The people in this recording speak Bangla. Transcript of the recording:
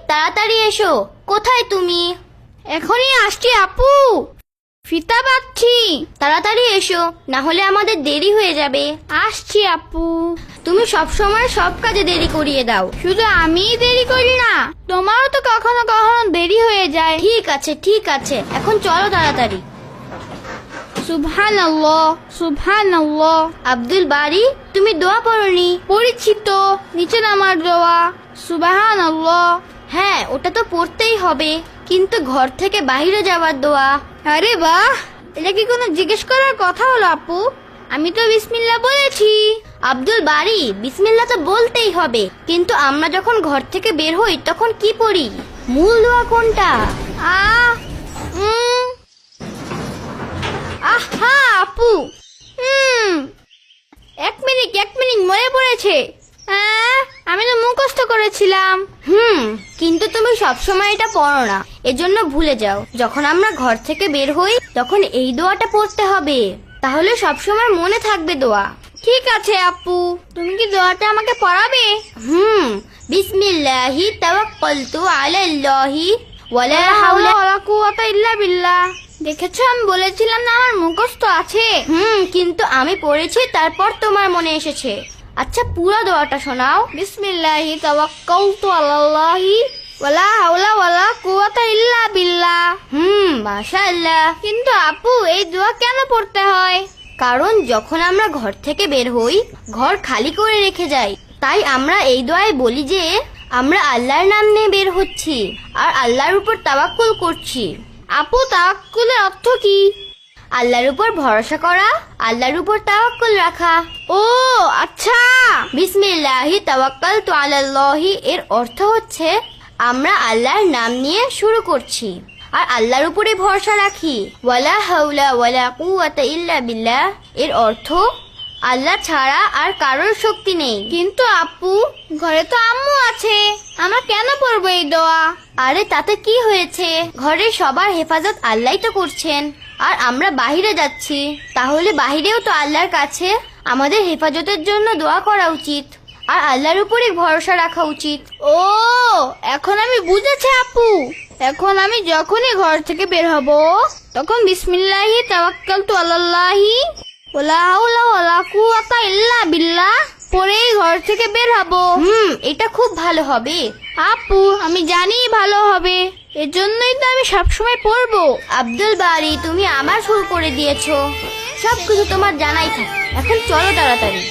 তাড়াতাড়ি এসো। কোথায় তুমি? এখনই আসছি আপু, ফিতা বাঁধছি। তাড়াতাড়ি এসো, না হলে আমাদের দেরি হয়ে যাবে। আসছি আপু। তুমি সবসময় সব কাজে দেরি করিয়ে দাও। শুধু আমিই দেরি করি না, তোমারও তো কখনো কখনো দেরি হয়ে যায়। ঠিক আছে ঠিক আছে, এখন চলো তাড়াতাড়ি। সুবহানাল্লাহ সুবহানাল্লাহ। আব্দুল বারি, তুমি দোয়া পড়নি? পরিচিত নিচে নামার দোয়া, সুবহানাল্লাহ। হ্যাঁ, ওটা তো পড়তেই হবে, কিন্তু ঘর থেকে বাইরে যাওয়ার দোয়া। আরে বাহ, এটা কি কোনো জিজ্ঞেস করার কথা হলো আপু? আমি তো বিসমিল্লাহ বলেছি। আব্দুল বারি, বিসমিল্লাহ তো বলতেই হবে, কিন্তু আমরা যখন ঘর থেকে বের হই তখন কি পড়ি? মূল দোয়া কোনটা? আহা আপু, এক মিনিট মনে পড়েছে। আমি তো মুখস্থ করেছিলাম। কিন্তু তুমি সবসময় এটা পড়ো না, এজন্য ভুলে যাও। যখন আমরা ঘর থেকে বের হই তখন এই দোয়াটা পড়তে হবে, তাহলে সবসময় মনে থাকবে দোয়া। ঠিক আছে আপু, তুমি কি দোয়াটা আমাকে পড়াবে? বিসমিল্লাহি তাওয়াক্কালতু আলাল্লাহি ওয়ালা লা হাওলা। হাওলা ওয়ালা কুওয়াতা ইল্লা বিল্লাহ। দেখেছো, আমি বলেছিলাম না আমার মুখস্থ আছে। কিন্তু আমি পড়েছি, তারপর তোমার মনে এসেছে। আচ্ছা, পুরো দোয়াটা শোনাও। বিসমিল্লাহি তাওয়াক্কালতু আলাল্লাহি ওয়ালা হাওলা ওয়ালা কুওয়াতা ইল্লা বিল্লাহ। মাশাআল্লাহ। কিন্তু আপু, এই দোয়া কেন পড়তে হয়? কারণ যখন আমরা ঘর থেকে বের হই, ঘর খালি করে রেখে যাই। তাই আমরা এই দোয়ায় বলি যে আমরা আল্লাহর নাম নিয়ে বের হচ্ছি আর আল্লাহর উপর তাওয়াক্কুল করছি। আপু, তাওয়াক্কুলের অর্থ কি? আল্লাহর উপর ভরসা করা, আল্লাহর উপর তাওয়াক্কুল রাখা। ও আচ্ছা। বিসমিল্লাহি তাওয়াক্কালতু আলাল্লাহি এর অর্থ হচ্ছে আমরা আল্লাহর নাম নিয়ে শুরু করছি আর আল্লাহর উপরে ভরসা রাখি। ওয়ালা হাওলা ওয়ালা কুওয়াতা ইল্লা বিল্লাহ এর অর্থ আল্লাহ ছাড়া আর কারোর শক্তি নেই। কিন্তু আপু, ঘরে তো আম্মু আছে, আমরা কেন পড়বো এই দোয়া? আরে তাতে কি হয়েছে? ঘরের সবার হেফাজত আল্লাহই তো করছেন, আর আমরা বাহিরে যাচ্ছি, তাহলে বাহিরেও তো আল্লাহর কাছে আমাদের হেফাজতের জন্য দোয়া করা উচিত আর আল্লাহর উপরে ভরসা রাখা উচিত। ও, এখন আমি বুঝেছি আপু। এখন আমি যখনই ঘর থেকে বের হব তখন বিসমিল্লাহি তাওয়াক্কালতু আলাল্লাহি ওয়ালা হাওলা ওয়ালা কুওয়াতা ইল্লা বিল্লাহ পরেই ঘর থেকে বের হব। এটা খুব ভালো হবে। আপু, আমি জানি ভালো হবে, এজন্যই তো আমি সবসময় পড়বো। আব্দুল বারি, তুমি আবার শুরু করে দিয়েছো। সবকিছু তোমার জানাই থাকে, এখন চলো তাড়াতাড়ি।